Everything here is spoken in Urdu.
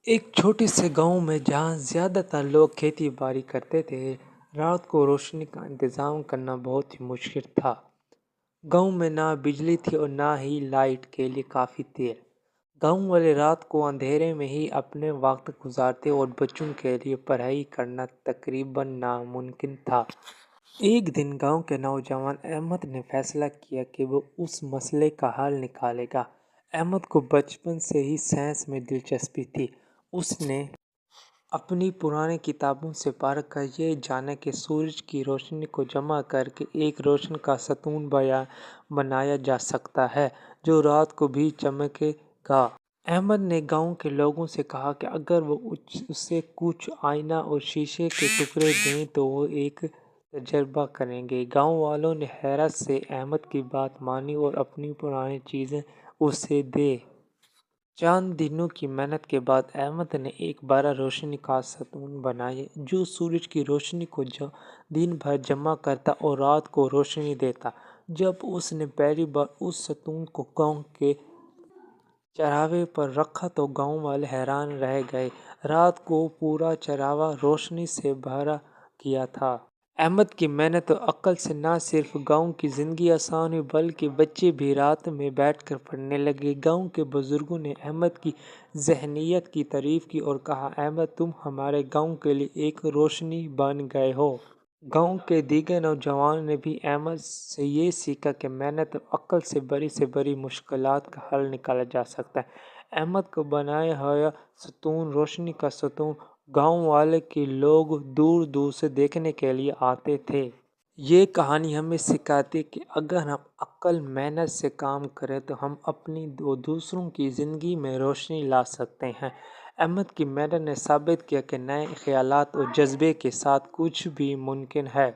ایک چھوٹے سے گاؤں میں جہاں زیادہ تر لوگ کھیتی باڑی کرتے تھے، رات کو روشنی کا انتظام کرنا بہت ہی مشکل تھا۔ گاؤں میں نہ بجلی تھی اور نہ ہی لائٹ کے لیے کافی تیل۔ گاؤں والے رات کو اندھیرے میں ہی اپنے وقت گزارتے اور بچوں کے لیے پڑھائی کرنا تقریباً ناممکن تھا۔ ایک دن گاؤں کے نوجوان احمد نے فیصلہ کیا کہ وہ اس مسئلے کا حل نکالے گا۔ احمد کو بچپن سے ہی سائنس میں دلچسپی تھی۔ اس نے اپنی پرانی کتابوں سے پڑھ کر یہ جانا کہ سورج کی روشنی کو جمع کر کے ایک روشن کا ستون بنایا جا سکتا ہے جو رات کو بھی چمکے گا۔ احمد نے گاؤں کے لوگوں سے کہا کہ اگر وہ اسے کچھ آئینہ اور شیشے کے ٹکڑے دیں تو وہ ایک تجربہ کریں گے۔ گاؤں والوں نے حیرت سے احمد کی بات مانی اور اپنی پرانی چیزیں اسے دیں۔ چند دنوں کی محنت کے بعد احمد نے ایک بڑا روشنی کا ستون بنایا جو سورج کی روشنی کو دن بھر جمع کرتا اور رات کو روشنی دیتا۔ جب اس نے پہلی بار اس ستون کو گاؤں کے چوراہے پر رکھا تو گاؤں والے حیران رہ گئے۔ رات کو پورا چوراہا روشنی سے بھرا گیا تھا۔ احمد کی محنت اور عقل سے نہ صرف گاؤں کی زندگی آسان ہوئی بلکہ بچے بھی رات میں بیٹھ کر پڑھنے لگے۔ گاؤں کے بزرگوں نے احمد کی ذہنیت کی تعریف کی اور کہا، احمد تم ہمارے گاؤں کے لیے ایک روشنی بن گئے ہو۔ گاؤں کے دیگر نوجوانوں نے بھی احمد سے یہ سیکھا کہ محنت اور عقل سے بڑی مشکلات کا حل نکالا جا سکتا ہے۔ احمد کا بنایا ہوا ستون روشنی کا ستون گاؤں والے کے لوگ دور دور سے دیکھنے کے لیے آتے تھے۔ یہ کہانی ہمیں سکھاتی ہے کہ اگر ہم عقل محنت سے کام کریں تو ہم اپنی اور دوسروں کی زندگی میں روشنی لا سکتے ہیں۔ احمد کی محنت نے ثابت کیا کہ نئے خیالات اور جذبے کے ساتھ کچھ بھی ممکن ہے۔